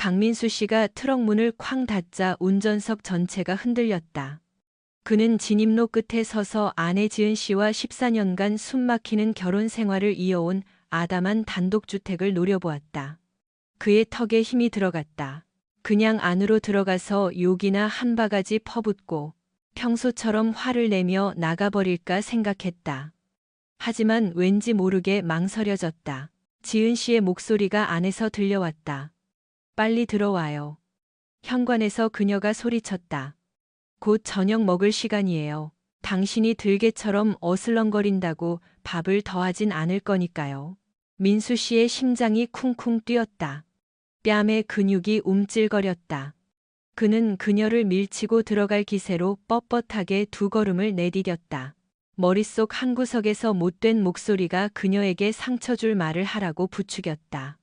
강민수 씨가 트럭 문을 쾅 닫자 운전석 전체가 흔들렸다. 그는 진입로 끝에 서서 아내 지은 씨와 14년간 숨막히는 결혼 생활을 이어온 아담한 단독주택을 노려보았다. 그의 턱에 힘이 들어갔다. 그냥 안으로 들어가서 욕이나 한 바가지 퍼붓고 평소처럼 화를 내며 나가버릴까 생각했다. 하지만 왠지 모르게 망설여졌다. 지은 씨의 목소리가 안에서 들려왔다. 빨리 들어와요. 현관에서 그녀가 소리쳤다. 곧 저녁 먹을 시간이에요. 당신이 들개처럼 어슬렁거린다고 밥을 더하진 않을 거니까요. 민수 씨의 심장이 쿵쿵 뛰었다. 뺨에 근육이 움찔거렸다. 그는 그녀를 밀치고 들어갈 기세로 뻣뻣하게 두 걸음을 내디뎠다. 머릿속 한구석에서 못된 목소리가 그녀에게 상처 줄 말을 하라고 부추겼다.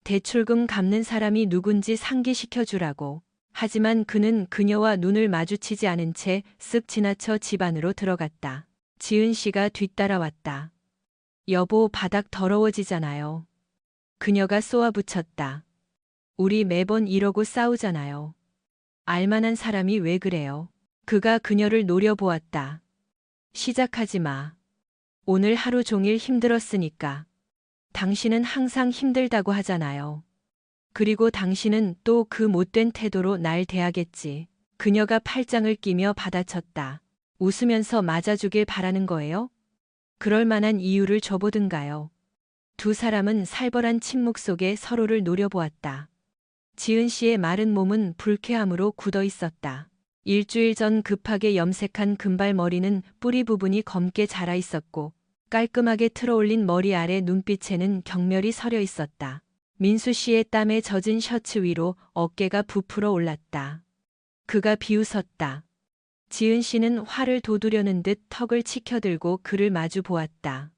대출금 갚는 사람이 누군지 상기시켜 주라고. 하지만 그는 그녀와 눈을 마주치지 않은 채 쓱 지나쳐 집 안으로 들어갔다. 지은 씨가 뒤따라왔다. 여보, 바닥 더러워지잖아요. 그녀가 쏘아붙였다. 우리 매번 이러고 싸우잖아요. 알만한 사람이 왜 그래요? 그가 그녀를 노려보았다. 시작하지 마. 오늘 하루 종일 힘들었으니까. 당신은 항상 힘들다고 하잖아요. 그리고 당신은 또 그 못된 태도로 날 대하겠지. 그녀가 팔짱을 끼며 받아쳤다. 웃으면서 맞아주길 바라는 거예요? 그럴 만한 이유를 줘보든가요. 두 사람은 살벌한 침묵 속에 서로를 노려보았다. 지은 씨의 마른 몸은 불쾌함으로 굳어 있었다. 일주일 전 급하게 염색한 금발머리는 뿌리 부분이 검게 자라 있었고 깔끔하게 틀어올린 머리 아래 눈빛에는 경멸이 서려 있었다. 민수 씨의 땀에 젖은 셔츠 위로 어깨가 부풀어 올랐다. 그가 비웃었다. 지은 씨는 화를 돋우려는 듯 턱을 치켜들고 그를 마주 보았다.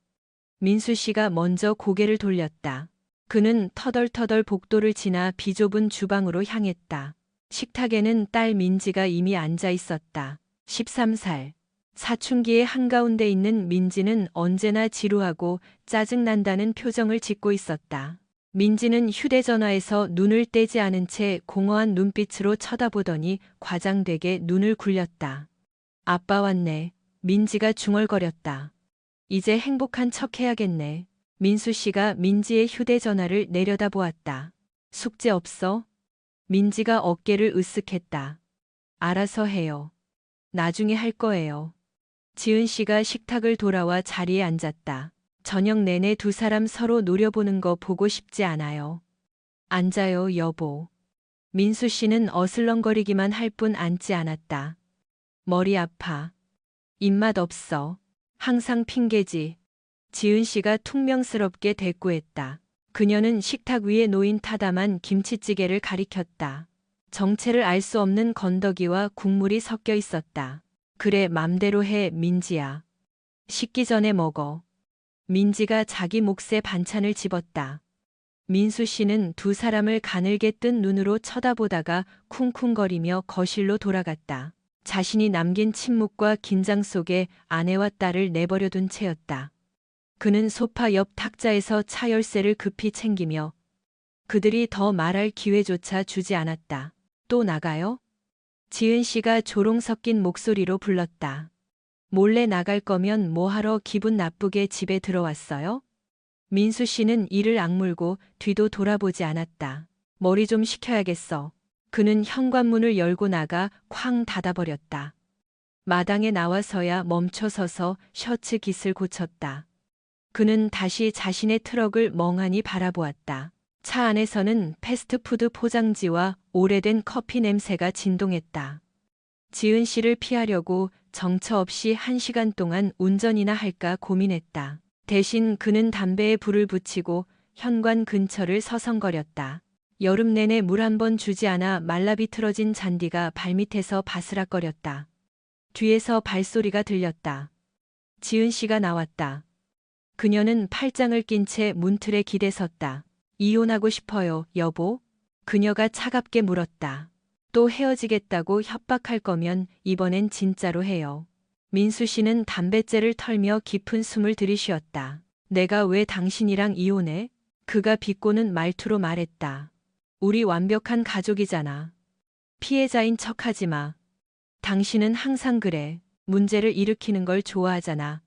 민수 씨가 먼저 고개를 돌렸다. 그는 터덜터덜 복도를 지나 비좁은 주방으로 향했다. 식탁에는 딸 민지가 이미 앉아 있었다. 13살. 사춘기의 한가운데 있는 민지는 언제나 지루하고 짜증난다는 표정을 짓고 있었다. 민지는 휴대전화에서 눈을 떼지 않은 채 공허한 눈빛으로 쳐다보더니 과장되게 눈을 굴렸다. 아빠 왔네. 민지가 중얼거렸다. 이제 행복한 척 해야겠네. 민수 씨가 민지의 휴대전화를 내려다보았다. 숙제 없어? 민지가 어깨를 으쓱했다. 알아서 해요. 나중에 할 거예요. 지은 씨가 식탁을 돌아와 자리에 앉았다. 저녁 내내 두 사람 서로 노려보는 거 보고 싶지 않아요. 앉아요, 여보. 민수 씨는 어슬렁거리기만 할 뿐 앉지 않았다. 머리 아파. 입맛 없어. 항상 핑계지. 지은 씨가 퉁명스럽게 대꾸했다. 그녀는 식탁 위에 놓인 타담한 김치찌개를 가리켰다. 정체를 알 수 없는 건더기와 국물이 섞여 있었다. 그래, 맘대로 해, 민지야. 식기 전에 먹어. 민지가 자기 몫의 반찬을 집었다. 민수 씨는 두 사람을 가늘게 뜬 눈으로 쳐다보다가 쿵쿵거리며 거실로 돌아갔다. 자신이 남긴 침묵과 긴장 속에 아내와 딸을 내버려둔 채였다. 그는 소파 옆 탁자에서 차 열쇠를 급히 챙기며 그들이 더 말할 기회조차 주지 않았다. 또 나가요? 지은 씨가 조롱 섞인 목소리로 불렀다. 몰래 나갈 거면 뭐하러 기분 나쁘게 집에 들어왔어요? 민수 씨는 이를 악물고 뒤도 돌아보지 않았다. 머리 좀 식혀야겠어. 그는 현관문을 열고 나가 쾅 닫아버렸다. 마당에 나와서야 멈춰서서 셔츠 깃을 고쳤다. 그는 다시 자신의 트럭을 멍하니 바라보았다. 차 안에서는 패스트푸드 포장지와 오래된 커피 냄새가 진동했다. 지은 씨를 피하려고 정처 없이 1시간 동안 운전이나 할까 고민했다. 대신 그는 담배에 불을 붙이고 현관 근처를 서성거렸다. 여름 내내 물 한 번 주지 않아 말라비틀어진 잔디가 발밑에서 바스락거렸다. 뒤에서 발소리가 들렸다. 지은 씨가 나왔다. 그녀는 팔짱을 낀 채 문틀에 기대 섰다. 이혼하고 싶어요, 여보? 그녀가 차갑게 물었다. 또 헤어지겠다고 협박할 거면 이번엔 진짜로 해요. 민수 씨는 담뱃재를 털며 깊은 숨을 들이쉬었다. 내가 왜 당신이랑 이혼해? 그가 비꼬는 말투로 말했다. 우리 완벽한 가족이잖아. 피해자인 척하지 마. 당신은 항상 그래. 문제를 일으키는 걸 좋아하잖아.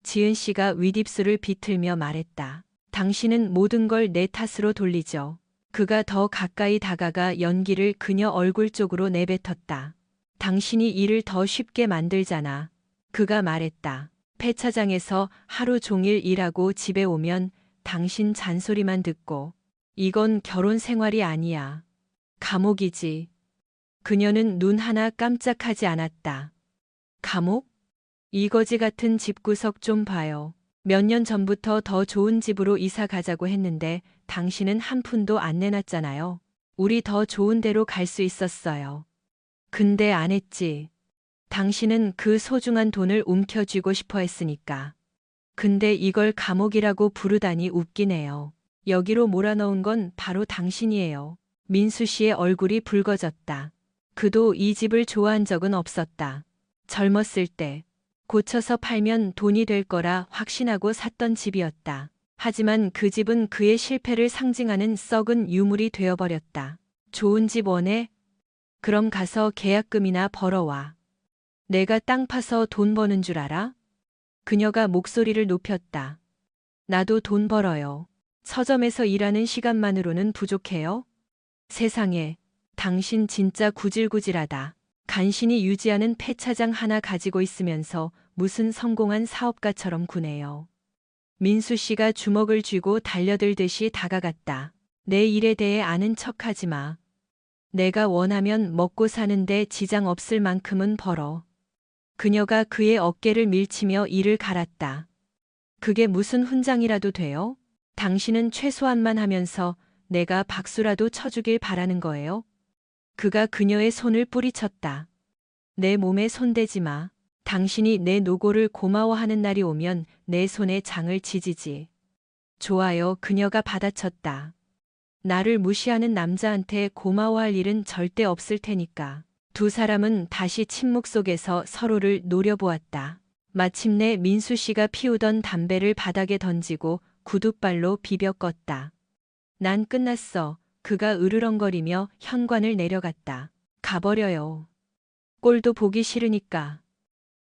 지은 씨가 윗입술을 비틀며 말했다. 당신은 모든 걸 내 탓으로 돌리죠. 그가 더 가까이 다가가 연기를 그녀 얼굴 쪽으로 내뱉었다. 당신이 일을 더 쉽게 만들잖아. 그가 말했다. 폐차장에서 하루 종일 일하고 집에 오면 당신 잔소리만 듣고. 이건 결혼 생활이 아니야. 감옥이지. 그녀는 눈 하나 깜짝하지 않았다. 감옥? 이거지 같은 집구석 좀 봐요. 몇 년 전부터 더 좋은 집으로 이사 가자고 했는데 당신은 한 푼도 안 내놨잖아요. 우리 더 좋은 데로 갈 수 있었어요. 근데 안 했지. 당신은 그 소중한 돈을 움켜쥐고 싶어 했으니까. 근데 이걸 감옥이라고 부르다니 웃기네요. 여기로 몰아넣은 건 바로 당신이에요. 민수 씨의 얼굴이 붉어졌다. 그도 이 집을 좋아한 적은 없었다. 젊었을 때 고쳐서 팔면 돈이 될 거라 확신하고 샀던 집이었다. 하지만 그 집은 그의 실패를 상징하는 썩은 유물이 되어버렸다. 좋은 집 원해? 그럼 가서 계약금이나 벌어와. 내가 땅 파서 돈 버는 줄 알아? 그녀가 목소리를 높였다. 나도 돈 벌어요. 서점에서 일하는 시간만으로는 부족해요? 세상에, 당신 진짜 구질구질하다. 간신히 유지하는 폐차장 하나 가지고 있으면서 무슨 성공한 사업가처럼 구네요. 민수 씨가 주먹을 쥐고 달려들듯이 다가갔다. 내 일에 대해 아는 척하지 마. 내가 원하면 먹고 사는데 지장 없을 만큼은 벌어. 그녀가 그의 어깨를 밀치며 이를 갈았다. 그게 무슨 훈장이라도 돼요? 당신은 최소한만 하면서 내가 박수라도 쳐주길 바라는 거예요? 그가 그녀의 손을 뿌리쳤다. 내 몸에 손대지 마. 당신이 내 노고를 고마워하는 날이 오면 내 손에 장을 지지지. 좋아요. 그녀가 받아쳤다. 나를 무시하는 남자한테 고마워할 일은 절대 없을 테니까. 두 사람은 다시 침묵 속에서 서로를 노려보았다. 마침내 민수 씨가 피우던 담배를 바닥에 던지고 구둣발로 비벼 껐다. 난 끝났어. 그가 으르렁거리며 현관을 내려갔다. 가버려요. 꼴도 보기 싫으니까.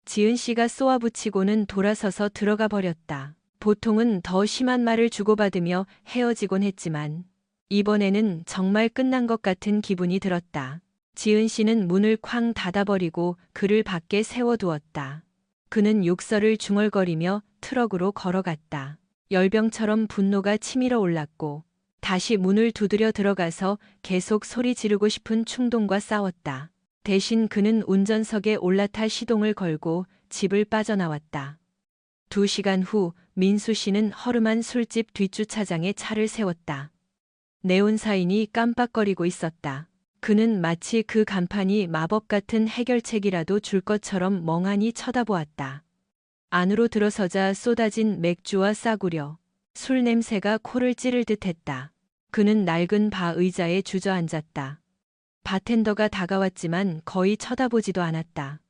지은 씨가 쏘아붙이고는 돌아서서 들어가 버렸다. 보통은 더 심한 말을 주고받으며 헤어지곤 했지만 이번에는 정말 끝난 것 같은 기분이 들었다. 지은 씨는 문을 쾅 닫아버리고 그를 밖에 세워두었다. 그는 욕설을 중얼거리며 트럭으로 걸어갔다. 열병처럼 분노가 치밀어 올랐고 다시 문을 두드려 들어가서 계속 소리 지르고 싶은 충동과 싸웠다. 대신 그는 운전석에 올라타 시동을 걸고 집을 빠져나왔다. 2시간 후 민수 씨는 허름한 술집 뒷주차장에 차를 세웠다. 네온사인이 깜빡거리고 있었다. 그는 마치 그 간판이 마법 같은 해결책이라도 줄 것처럼 멍하니 쳐다보았다. 안으로 들어서자 쏟아진 맥주와 싸구려, 술 냄새가 코를 찌를 듯했다. 그는 낡은 바 의자에 주저앉았다. 바텐더가 다가왔지만 거의 쳐다보지도 않았다.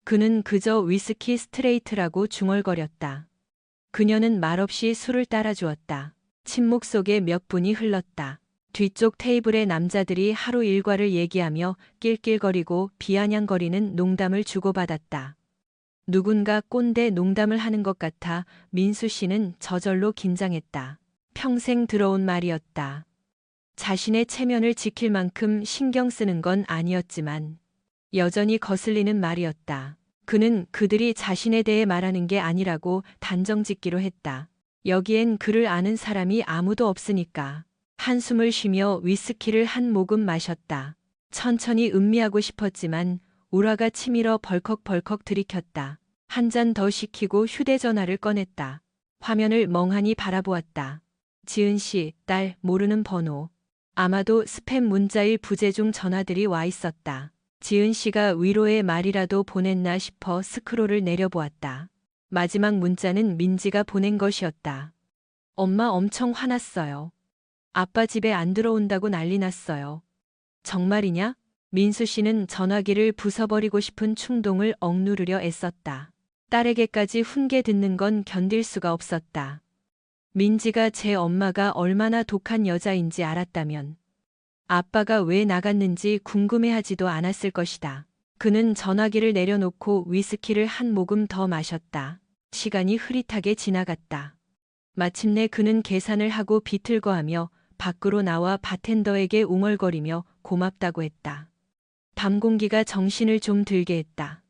그는 그저 위스키 스트레이트라고 중얼거렸다. 그녀는 말없이 술을 따라주었다. 침묵 속에 몇 분이 흘렀다. 뒤쪽 테이블의 남자들이 하루 일과를 얘기하며 낄낄거리고 비아냥거리는 농담을 주고받았다. 누군가 꼰대 농담을 하는 것 같아 민수 씨는 저절로 긴장했다. 평생 들어온 말이었다. 자신의 체면을 지킬 만큼 신경 쓰는 건 아니었지만 여전히 거슬리는 말이었다. 그는 그들이 자신에 대해 말하는 게 아니라고 단정짓기로 했다. 여기엔 그를 아는 사람이 아무도 없으니까. 한숨을 쉬며 위스키를 한 모금 마셨다. 천천히 음미하고 싶었지만 우라가 치밀어 벌컥벌컥 들이켰다. 한 잔 더 시키고 휴대전화를 꺼냈다. 화면을 멍하니 바라보았다. 지은 씨, 딸, 모르는 번호. 아마도 스팸 문자일 부재중 전화들이 와 있었다. 지은 씨가 위로의 말이라도 보냈나 싶어 스크롤을 내려보았다. 마지막 문자는 민지가 보낸 것이었다. 엄마 엄청 화났어요. 아빠 집에 안 들어온다고 난리 났어요. 정말이냐? 민수 씨는 전화기를 부숴버리고 싶은 충동을 억누르려 애썼다. 딸에게까지 훈계 듣는 건 견딜 수가 없었다. 민지가 제 엄마가 얼마나 독한 여자인지 알았다면 아빠가 왜 나갔는지 궁금해하지도 않았을 것이다. 그는 전화기를 내려놓고 위스키를 한 모금 더 마셨다. 시간이 흐릿하게 지나갔다. 마침내 그는 계산을 하고 비틀거하며 밖으로 나와 바텐더에게 웅얼거리며 고맙다고 했다. 밤 공기가 정신을 좀 들게 했다.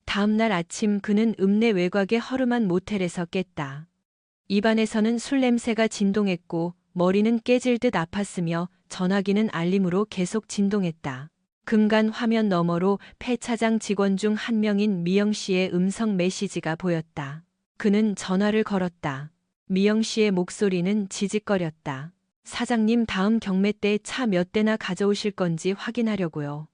다음 날 아침 그는 읍내 외곽의 허름한 모텔에서 깼다. 입안에서는 술 냄새가 진동했고 머리는 깨질 듯 아팠으며 전화기는 알림으로 계속 진동했다. 금간 화면 너머로 폐차장 직원 중 한 명인 미영 씨의 음성 메시지가 보였다. 그는 전화를 걸었다. 미영 씨의 목소리는 지직거렸다. 사장님 다음 경매 때 차 몇 대나 가져오실 건지 확인하려고요.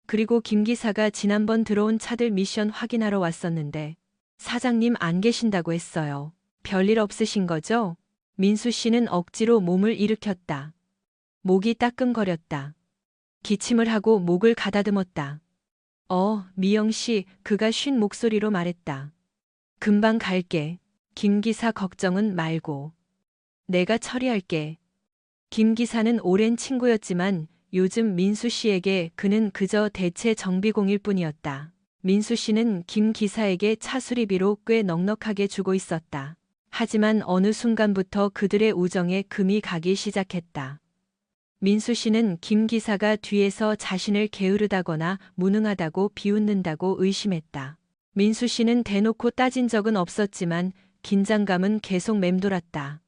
그리고 김 기사가 지난번 들어온 차들 미션 확인하러 왔었는데 사장님 안 계신다고 했어요. 별일 없으신 거죠? 민수 씨는 억지로 몸을 일으켰다. 목이 따끔거렸다. 기침을 하고 목을 가다듬었다. 미영 씨, 그가 쉰 목소리로 말했다. 금방 갈게. 김 기사 걱정은 말고. 내가 처리할게. 김 기사는 오랜 친구였지만 요즘 민수 씨에게 그는 그저 대체 정비공일 뿐이었다. 민수 씨는 김 기사에게 차 수리비로 꽤 넉넉하게 주고 있었다. 하지만 어느 순간부터 그들의 우정에 금이 가기 시작했다. 민수 씨는 김 기사가 뒤에서 자신을 게으르다거나 무능하다고 비웃는다고 의심했다. 민수 씨는 대놓고 따진 적은 없었지만 긴장감은 계속 맴돌았다.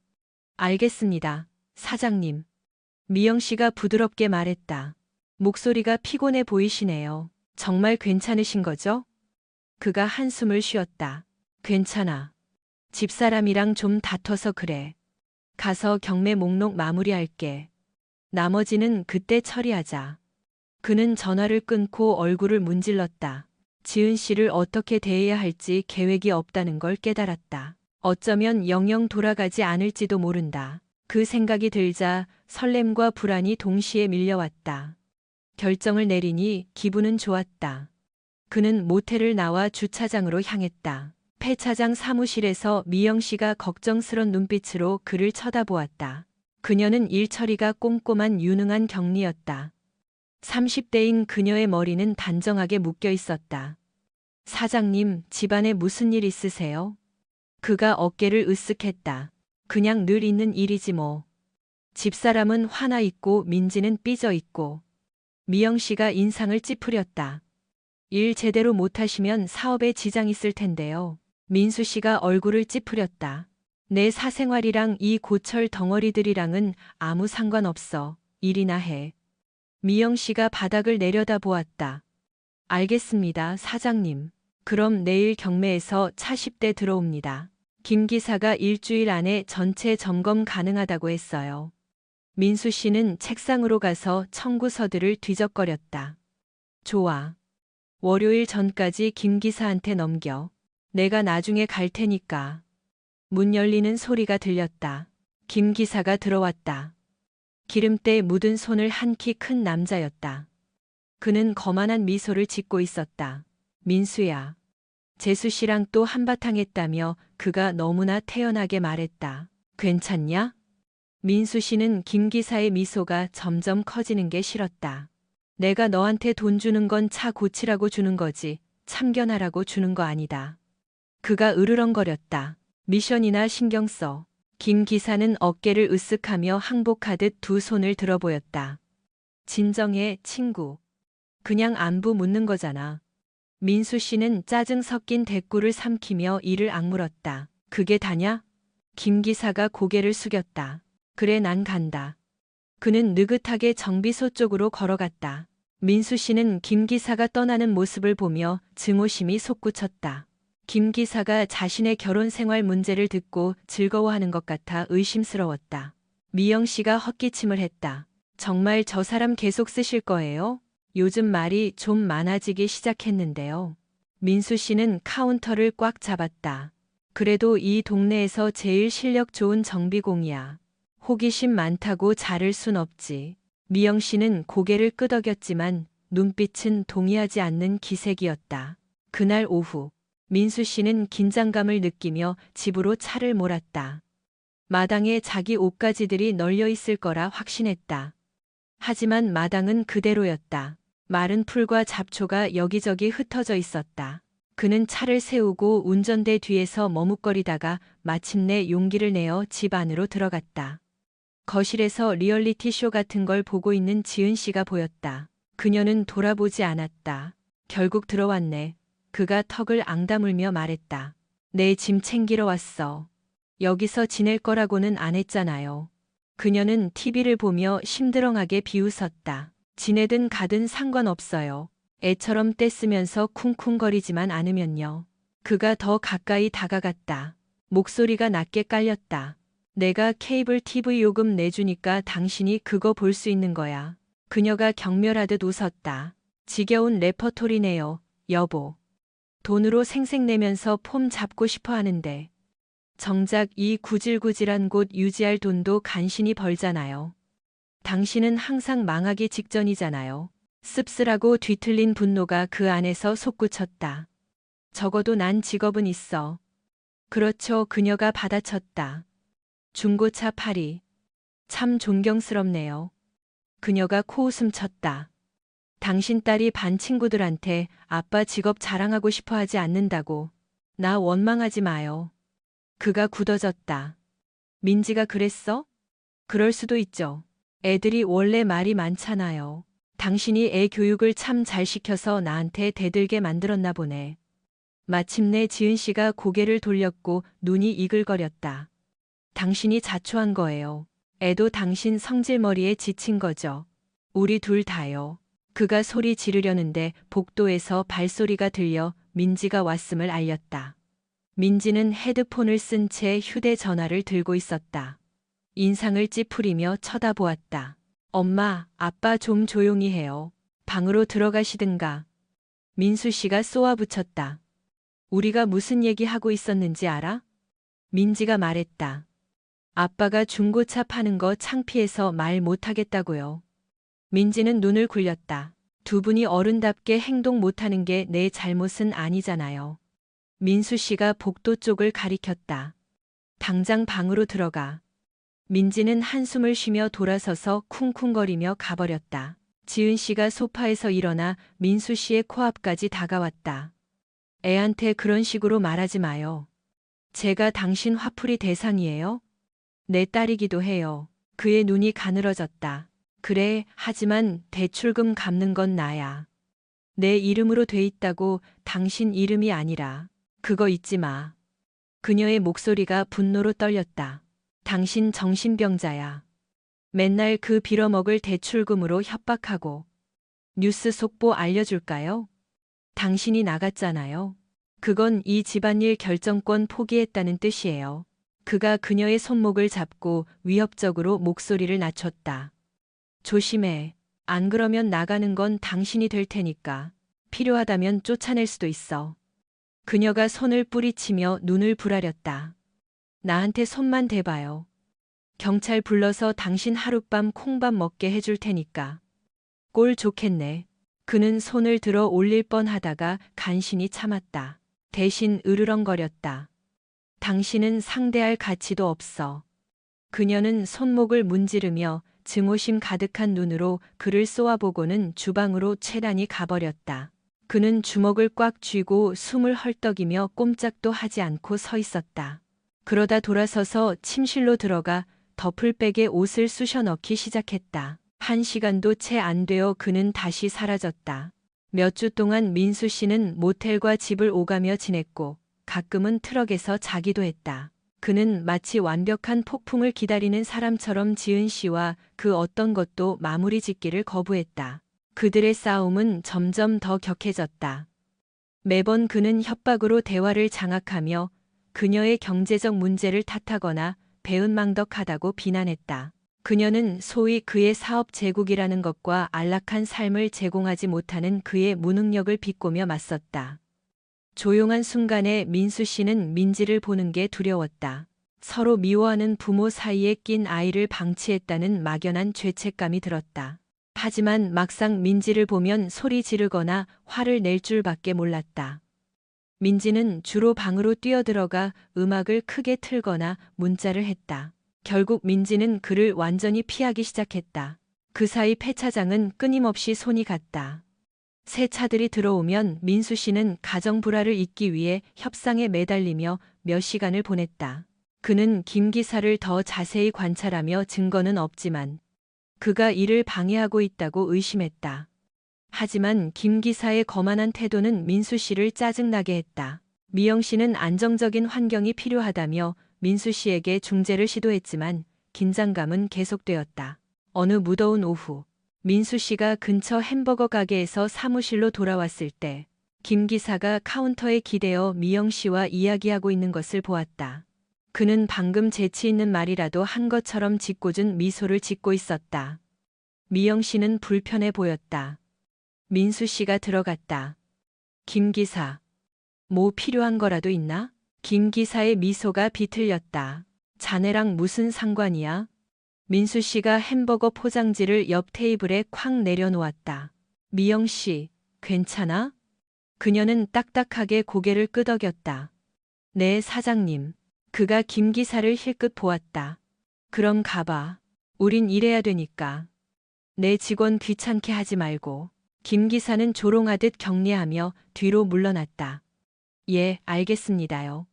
알겠습니다, 사장님. 미영 씨가 부드럽게 말했다. 목소리가 피곤해 보이시네요. 정말 괜찮으신 거죠? 그가 한숨을 쉬었다. 괜찮아. 집사람이랑 좀 다퉈서 그래. 가서 경매 목록 마무리할게. 나머지는 그때 처리하자. 그는 전화를 끊고 얼굴을 문질렀다. 지은 씨를 어떻게 대해야 할지 계획이 없다는 걸 깨달았다. 어쩌면 영영 돌아가지 않을지도 모른다. 그 생각이 들자 설렘과 불안이 동시에 밀려왔다. 결정을 내리니 기분은 좋았다. 그는 모텔을 나와 주차장으로 향했다. 폐차장 사무실에서 미영 씨가 걱정스런 눈빛으로 그를 쳐다보았다. 그녀는 일 처리가 꼼꼼한 유능한 경리였다. 30대인 그녀의 머리는 단정하게 묶여 있었다. 사장님, 집안에 무슨 일 있으세요? 그가 어깨를 으쓱했다. 그냥 늘 있는 일이지 뭐. 집사람은 화나 있고 민지는 삐져 있고. 미영 씨가 인상을 찌푸렸다. 일 제대로 못하시면 사업에 지장 있을 텐데요. 민수 씨가 얼굴을 찌푸렸다. 내 사생활이랑 이 고철 덩어리들이랑은 아무 상관없어. 일이나 해. 미영 씨가 바닥을 내려다 보았다. 알겠습니다, 사장님. 그럼 내일 경매에서 차 10대 들어옵니다. 김 기사가 일주일 안에 전체 점검 가능하다고 했어요. 민수 씨는 책상으로 가서 청구서들을 뒤적거렸다. 좋아. 월요일 전까지 김 기사한테 넘겨. 내가 나중에 갈 테니까. 문 열리는 소리가 들렸다. 김 기사가 들어왔다. 기름때 묻은 손을 한 키 큰 남자였다. 그는 거만한 미소를 짓고 있었다. 민수야. 재수 씨랑 또 한바탕 했다며 그가 너무나 태연하게 말했다. 괜찮냐? 민수 씨는 김 기사의 미소가 점점 커지는 게 싫었다. 내가 너한테 돈 주는 건 차 고치라고 주는 거지 참견하라고 주는 거 아니다. 그가 으르렁거렸다. 미션이나 신경 써. 김 기사는 어깨를 으쓱하며 항복하듯 두 손을 들어 보였다. 진정해, 친구. 그냥 안부 묻는 거잖아. 민수 씨는 짜증 섞인 대꾸를 삼키며 이를 악물었다. 그게 다냐? 김 기사가 고개를 숙였다. 그래, 난 간다. 그는 느긋하게 정비소 쪽으로 걸어갔다. 민수 씨는 김 기사가 떠나는 모습을 보며 증오심이 솟구쳤다. 김 기사가 자신의 결혼 생활 문제를 듣고 즐거워하는 것 같아 의심스러웠다. 미영 씨가 헛기침을 했다. 정말 저 사람 계속 쓰실 거예요? 요즘 말이 좀 많아지기 시작했는데요. 민수 씨는 카운터를 꽉 잡았다. 그래도 이 동네에서 제일 실력 좋은 정비공이야. 호기심 많다고 자를 순 없지. 미영 씨는 고개를 끄덕였지만 눈빛은 동의하지 않는 기색이었다. 그날 오후 민수 씨는 긴장감을 느끼며 집으로 차를 몰았다. 마당에 자기 옷가지들이 널려 있을 거라 확신했다. 하지만 마당은 그대로였다. 마른 풀과 잡초가 여기저기 흩어져 있었다. 그는 차를 세우고 운전대 뒤에서 머뭇거리다가 마침내 용기를 내어 집 안으로 들어갔다. 거실에서 리얼리티 쇼 같은 걸 보고 있는 지은 씨가 보였다. 그녀는 돌아보지 않았다. 결국 들어왔네. 그가 턱을 앙다물며 말했다. 내 짐 챙기러 왔어. 여기서 지낼 거라고는 안 했잖아요. 그녀는 TV를 보며 심드렁하게 비웃었다. 지내든 가든 상관없어요. 애처럼 떼쓰면서 쿵쿵거리지만 않으면요. 그가 더 가까이 다가갔다. 목소리가 낮게 깔렸다. 내가 케이블 TV 요금 내주니까 당신이 그거 볼 수 있는 거야. 그녀가 경멸하듯 웃었다. 지겨운 레퍼토리네요, 여보. 돈으로 생색내면서 폼 잡고 싶어 하는데. 정작 이 구질구질한 곳 유지할 돈도 간신히 벌잖아요. 당신은 항상 망하기 직전이잖아요. 씁쓸하고 뒤틀린 분노가 그 안에서 솟구쳤다. 적어도 난 직업은 있어. 그렇죠. 그녀가 받아쳤다. 중고차 팔이. 참 존경스럽네요. 그녀가 코웃음 쳤다. 당신 딸이 반 친구들한테 아빠 직업 자랑하고 싶어 하지 않는다고. 나 원망하지 마요. 그가 굳어졌다. 민지가 그랬어? 그럴 수도 있죠. 애들이 원래 말이 많잖아요. 당신이 애 교육을 참 잘 시켜서 나한테 대들게 만들었나 보네. 마침내 지은 씨가 고개를 돌렸고 눈이 이글거렸다. 당신이 자초한 거예요. 애도 당신 성질머리에 지친 거죠. 우리 둘 다요. 그가 소리 지르려는데 복도에서 발소리가 들려 민지가 왔음을 알렸다. 민지는 헤드폰을 쓴 채 휴대전화를 들고 있었다. 인상을 찌푸리며 쳐다보았다. 엄마, 아빠 좀 조용히 해요. 방으로 들어가시든가. 민수 씨가 쏘아붙였다. 우리가 무슨 얘기하고 있었는지 알아? 민지가 말했다. 아빠가 중고차 파는 거 창피해서 말 못하겠다고요. 민지는 눈을 굴렸다. 두 분이 어른답게 행동 못하는 게 내 잘못은 아니잖아요. 민수 씨가 복도 쪽을 가리켰다. 당장 방으로 들어가. 민지는 한숨을 쉬며 돌아서서 쿵쿵거리며 가버렸다. 지은 씨가 소파에서 일어나 민수 씨의 코앞까지 다가왔다. 애한테 그런 식으로 말하지 마요. 제가 당신 화풀이 대상이에요? 내 딸이기도 해요. 그의 눈이 가늘어졌다. 그래, 하지만 대출금 갚는 건 나야. 내 이름으로 돼 있다고 당신 이름이 아니라. 그거 잊지 마. 그녀의 목소리가 분노로 떨렸다. 당신 정신병자야. 맨날 그 빌어먹을 대출금으로 협박하고. 뉴스 속보 알려줄까요? 당신이 나갔잖아요. 그건 이 집안일 결정권 포기했다는 뜻이에요. 그가 그녀의 손목을 잡고 위협적으로 목소리를 낮췄다. 조심해. 안 그러면 나가는 건 당신이 될 테니까. 필요하다면 쫓아낼 수도 있어. 그녀가 손을 뿌리치며 눈을 부라렸다. 나한테 손만 대봐요. 경찰 불러서 당신 하룻밤 콩밥 먹게 해줄 테니까. 꼴 좋겠네. 그는 손을 들어 올릴 뻔하다가 간신히 참았다. 대신 으르렁거렸다. 당신은 상대할 가치도 없어. 그녀는 손목을 문지르며 증오심 가득한 눈으로 그를 쏘아보고는 주방으로 채란히 가버렸다. 그는 주먹을 꽉 쥐고 숨을 헐떡이며 꼼짝도 하지 않고 서 있었다. 그러다 돌아서서 침실로 들어가 더플백에 옷을 쑤셔 넣기 시작했다. 1시간도 채 안 되어 그는 다시 사라졌다. 몇 주 동안 민수 씨는 모텔과 집을 오가며 지냈고 가끔은 트럭에서 자기도 했다. 그는 마치 완벽한 폭풍을 기다리는 사람처럼 지은 씨와 그 어떤 것도 마무리 짓기를 거부했다. 그들의 싸움은 점점 더 격해졌다. 매번 그는 협박으로 대화를 장악하며 그녀의 경제적 문제를 탓하거나 배은망덕하다고 비난했다. 그녀는 소위 그의 사업 제국이라는 것과 안락한 삶을 제공하지 못하는 그의 무능력을 비꼬며 맞섰다. 조용한 순간에 민수 씨는 민지를 보는 게 두려웠다. 서로 미워하는 부모 사이에 낀 아이를 방치했다는 막연한 죄책감이 들었다. 하지만 막상 민지를 보면 소리 지르거나 화를 낼 줄밖에 몰랐다. 민지는 주로 방으로 뛰어들어가 음악을 크게 틀거나 문자를 했다. 결국 민지는 그를 완전히 피하기 시작했다. 그 사이 폐 차장은 끊임없이 손이 갔다. 새 차들이 들어오면 민수 씨는 가정 불화를 잇기 위해 협상에 매달리며 몇 시간을 보냈다. 그는 김 기사를 더 자세히 관찰하며 증거는 없지만 그가 이를 방해하고 있다고 의심했다. 하지만 김 기사의 거만한 태도는 민수 씨를 짜증나게 했다. 미영 씨는 안정적인 환경이 필요하다며 민수 씨에게 중재를 시도했지만 긴장감은 계속되었다. 어느 무더운 오후, 민수 씨가 근처 햄버거 가게에서 사무실로 돌아왔을 때 김 기사가 카운터에 기대어 미영 씨와 이야기하고 있는 것을 보았다. 그는 방금 재치 있는 말이라도 한 것처럼 짓궂은 미소를 짓고 있었다. 미영 씨는 불편해 보였다. 민수 씨가 들어갔다. 김 기사, 뭐 필요한 거라도 있나? 김 기사의 미소가 비틀렸다. 자네랑 무슨 상관이야? 민수 씨가 햄버거 포장지를 옆 테이블에 쾅 내려놓았다. 미영 씨, 괜찮아? 그녀는 딱딱하게 고개를 끄덕였다. 네, 사장님. 그가 김 기사를 힐끗 보았다. 그럼 가봐. 우린 일해야 되니까. 내 직원 귀찮게 하지 말고. 김 기사는 조롱하듯 격려하며 뒤로 물러났다. 예, 알겠습니다요.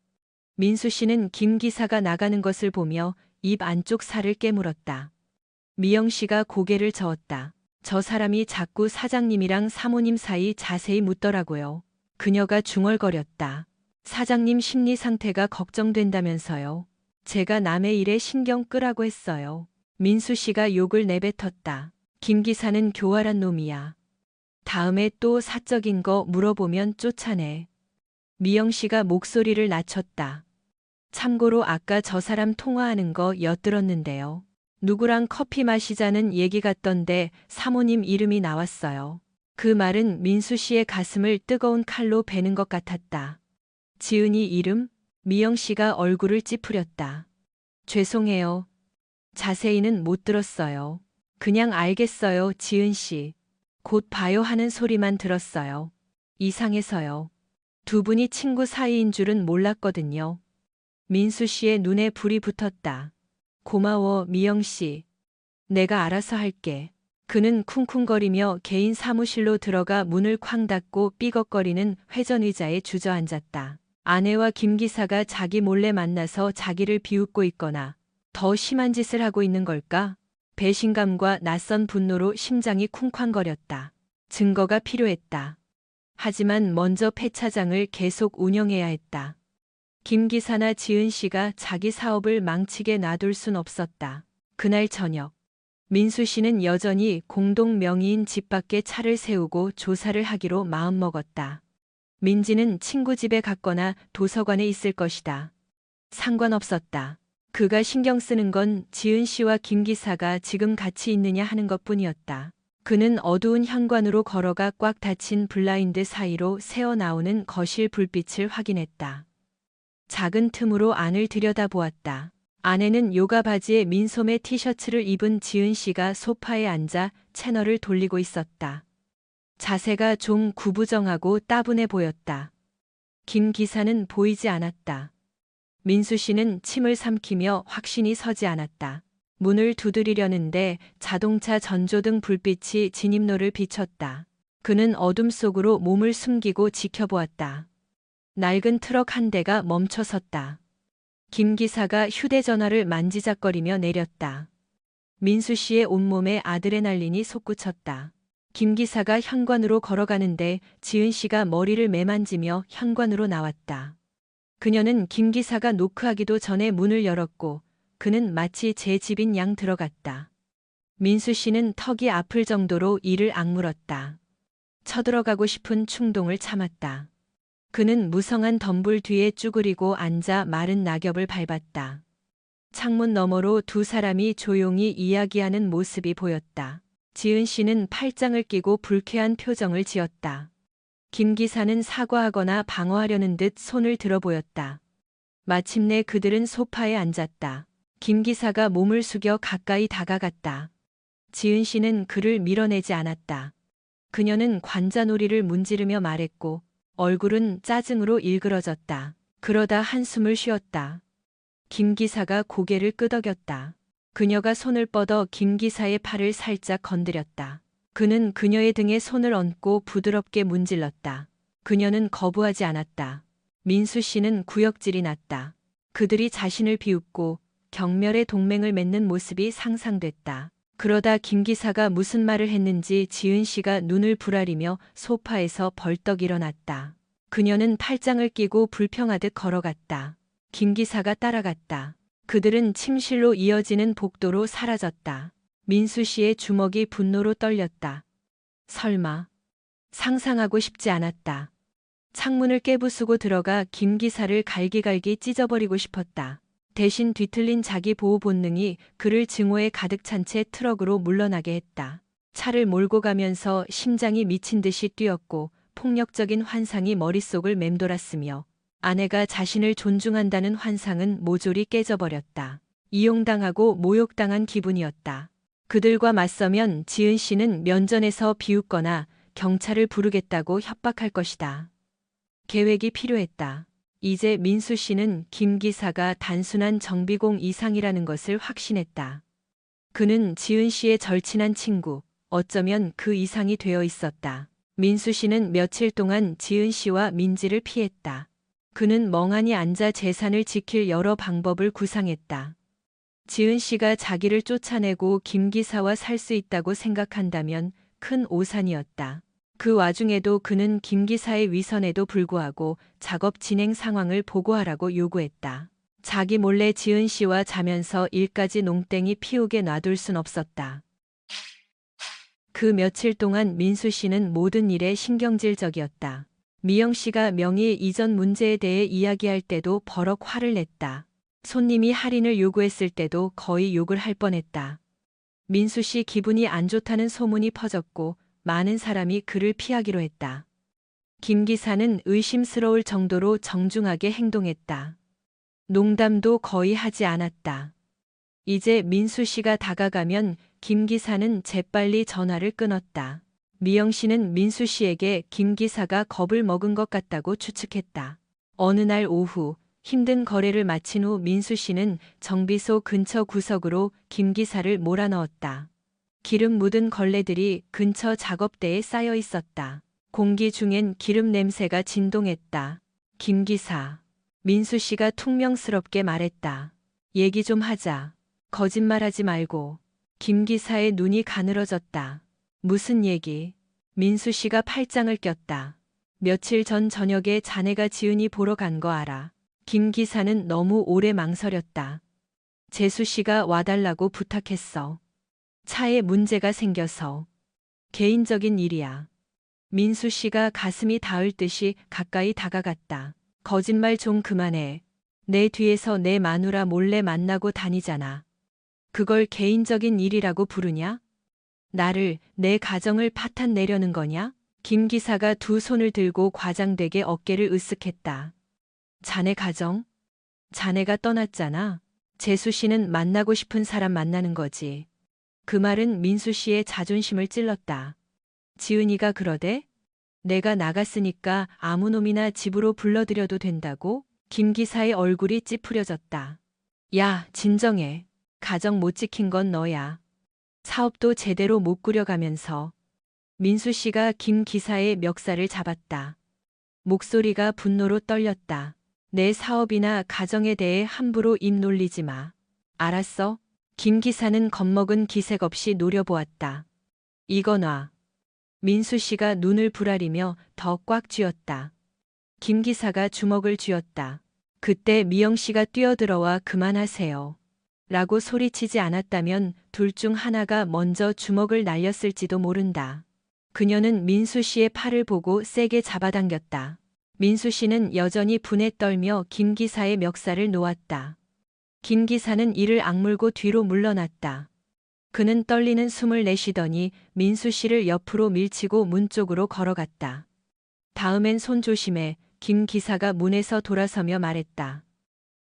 민수 씨는 김 기사가 나가는 것을 보며 입 안쪽 살을 깨물었다. 미영 씨가 고개를 저었다. 저 사람이 자꾸 사장님이랑 사모님 사이 자세히 묻더라고요. 그녀가 중얼거렸다. 사장님 심리 상태가 걱정된다면서요. 제가 남의 일에 신경 끄라고 했어요. 민수 씨가 욕을 내뱉었다. 김 기사는 교활한 놈이야. 다음에 또 사적인 거 물어보면 쫓아내. 미영 씨가 목소리를 낮췄다. 참고로 아까 저 사람 통화하는 거 엿들었는데요. 누구랑 커피 마시자는 얘기 같던데 사모님 이름이 나왔어요. 그 말은 민수 씨의 가슴을 뜨거운 칼로 베는 것 같았다. 지은이 이름? 미영 씨가 얼굴을 찌푸렸다. 죄송해요. 자세히는 못 들었어요. 그냥 알겠어요, 지은 씨. 곧 봐요 하는 소리만 들었어요. 이상해서요. 두 분이 친구 사이인 줄은 몰랐거든요. 민수 씨의 눈에 불이 붙었다. 고마워, 미영 씨. 내가 알아서 할게. 그는 쿵쿵거리며 개인 사무실로 들어가 문을 쾅 닫고 삐걱거리는 회전의자에 주저앉았다. 아내와 김 기사가 자기 몰래 만나서 자기를 비웃고 있거나 더 심한 짓을 하고 있는 걸까? 배신감과 낯선 분노로 심장이 쿵쾅거렸다. 증거가 필요했다. 하지만 먼저 폐 차장을 계속 운영해야 했다. 김 기사나 지은 씨가 자기 사업을 망치게 놔둘 순 없었다. 그날 저녁, 민수 씨는 여전히 공동 명의인 집 밖에 차를 세우고 조사를 하기로 마음먹었다. 민지는 친구 집에 갔거나 도서관에 있을 것이다. 상관없었다. 그가 신경 쓰는 건 지은 씨와 김 기사가 지금 같이 있느냐 하는 것뿐이었다. 그는 어두운 현관으로 걸어가 꽉 닫힌 블라인드 사이로 새어나오는 거실 불빛을 확인했다. 작은 틈으로 안을 들여다보았다. 안에는 요가 바지에 민소매 티셔츠를 입은 지은 씨가 소파에 앉아 채널을 돌리고 있었다. 자세가 좀 구부정하고 따분해 보였다. 김 기사는 보이지 않았다. 민수 씨는 침을 삼키며 확신이 서지 않았다. 문을 두드리려는데 자동차 전조등 불빛이 진입로를 비췄다. 그는 어둠 속으로 몸을 숨기고 지켜보았다. 낡은 트럭 한 대가 멈춰섰다. 김 기사가 휴대전화를 만지작거리며 내렸다. 민수 씨의 온몸에 아드레날린이 솟구쳤다. 김 기사가 현관으로 걸어가는데 지은 씨가 머리를 매만지며 현관으로 나왔다. 그녀는 김 기사가 노크하기도 전에 문을 열었고 그는 마치 제 집인 양 들어갔다. 민수 씨는 턱이 아플 정도로 이를 악물었다. 쳐들어가고 싶은 충동을 참았다. 그는 무성한 덤불 뒤에 쭈그리고 앉아 마른 낙엽을 밟았다. 창문 너머로 두 사람이 조용히 이야기하는 모습이 보였다. 지은 씨는 팔짱을 끼고 불쾌한 표정을 지었다. 김 기사는 사과하거나 방어하려는 듯 손을 들어 보였다. 마침내 그들은 소파에 앉았다. 김 기사가 몸을 숙여 가까이 다가갔다. 지은 씨는 그를 밀어내지 않았다. 그녀는 관자놀이를 문지르며 말했고 얼굴은 짜증으로 일그러졌다. 그러다 한숨을 쉬었다. 김 기사가 고개를 끄덕였다. 그녀가 손을 뻗어 김 기사의 팔을 살짝 건드렸다. 그는 그녀의 등에 손을 얹고 부드럽게 문질렀다. 그녀는 거부하지 않았다. 민수 씨는 구역질이 났다. 그들이 자신을 비웃고 경멸의 동맹을 맺는 모습이 상상됐다. 그러다 김 기사가 무슨 말을 했는지 지은 씨가 눈을 부라리며 소파에서 벌떡 일어났다. 그녀는 팔짱을 끼고 불평하듯 걸어갔다. 김 기사가 따라갔다. 그들은 침실로 이어지는 복도로 사라졌다. 민수 씨의 주먹이 분노로 떨렸다. 설마. 상상하고 싶지 않았다. 창문을 깨부수고 들어가 김 기사를 갈기갈기 찢어버리고 싶었다. 대신 뒤틀린 자기 보호 본능이 그를 증오에 가득 찬 채 트럭으로 물러나게 했다. 차를 몰고 가면서 심장이 미친 듯이 뛰었고 폭력적인 환상이 머릿속을 맴돌았으며 아내가 자신을 존중한다는 환상은 모조리 깨져버렸다. 이용당하고 모욕당한 기분이었다. 그들과 맞서면 지은 씨는 면전에서 비웃거나 경찰을 부르겠다고 협박할 것이다. 계획이 필요했다. 이제 민수 씨는 김 기사가 단순한 정비공 이상이라는 것을 확신했다. 그는 지은 씨의 절친한 친구, 어쩌면 그 이상이 되어 있었다. 민수 씨는 며칠 동안 지은 씨와 민지를 피했다. 그는 멍하니 앉아 재산을 지킬 여러 방법을 구상했다. 지은 씨가 자기를 쫓아내고 김 기사와 살 수 있다고 생각한다면 큰 오산이었다. 그 와중에도 그는 김 기사의 위선에도 불구하고 작업 진행 상황을 보고하라고 요구했다. 자기 몰래 지은 씨와 자면서 일까지 농땡이 피우게 놔둘 순 없었다. 그 며칠 동안 민수 씨는 모든 일에 신경질적이었다. 미영 씨가 명의 이전 문제에 대해 이야기할 때도 버럭 화를 냈다. 손님이 할인을 요구했을 때도 거의 욕을 할 뻔했다. 민수 씨 기분이 안 좋다는 소문이 퍼졌고 많은 사람이 그를 피하기로 했다. 김 기사는 의심스러울 정도로 정중하게 행동했다. 농담도 거의 하지 않았다. 이제 민수 씨가 다가가면 김 기사는 재빨리 전화를 끊었다. 미영 씨는 민수 씨에게 김 기사가 겁을 먹은 것 같다고 추측했다. 어느 날 오후 힘든 거래를 마친 후 민수 씨는 정비소 근처 구석으로 김 기사를 몰아넣었다. 기름 묻은 걸레들이 근처 작업대에 쌓여 있었다. 공기 중엔 기름 냄새가 진동했다. 김 기사. 민수 씨가 퉁명스럽게 말했다. 얘기 좀 하자. 거짓말하지 말고. 김 기사의 눈이 가늘어졌다. 무슨 얘기? 민수 씨가 팔짱을 꼈다. 며칠 전 저녁에 자네가 지은이 보러 간 거 알아. 김 기사는 너무 오래 망설였다. 재수 씨가 와달라고 부탁했어. 차에 문제가 생겨서. 개인적인 일이야. 민수 씨가 가슴이 닿을 듯이 가까이 다가갔다. 거짓말 좀 그만해. 내 뒤에서 내 마누라 몰래 만나고 다니잖아. 그걸 개인적인 일이라고 부르냐? 나를, 내 가정을 파탄 내려는 거냐? 김 기사가 두 손을 들고 과장되게 어깨를 으쓱했다. 자네 가정? 자네가 떠났잖아. 재수 씨는 만나고 싶은 사람 만나는 거지. 그 말은 민수 씨의 자존심을 찔렀다. 지은이가 그러대? 내가 나갔으니까 아무 놈이나 집으로 불러들여도 된다고? 김 기사의 얼굴이 찌푸려졌다. 야, 진정해. 가정 못 지킨 건 너야. 사업도 제대로 못 꾸려가면서. 민수 씨가 김 기사의 멱살을 잡았다. 목소리가 분노로 떨렸다. 내 사업이나 가정에 대해 함부로 입 놀리지 마. 알았어? 김 기사는 겁먹은 기색 없이 노려보았다. 이거 놔. 민수 씨가 눈을 부라리며 더 꽉 쥐었다. 김 기사가 주먹을 쥐었다. 그때 미영 씨가 뛰어들어와 그만하세요. 라고 소리치지 않았다면 둘 중 하나가 먼저 주먹을 날렸을지도 모른다. 그녀는 민수 씨의 팔을 보고 세게 잡아당겼다. 민수 씨는 여전히 분에 떨며 김 기사의 멱살을 놓았다. 김 기사는 이를 악물고 뒤로 물러났다. 그는 떨리는 숨을 내쉬더니 민수 씨를 옆으로 밀치고 문 쪽으로 걸어갔다. 다음엔 손 조심해. 김 기사가 문에서 돌아서며 말했다.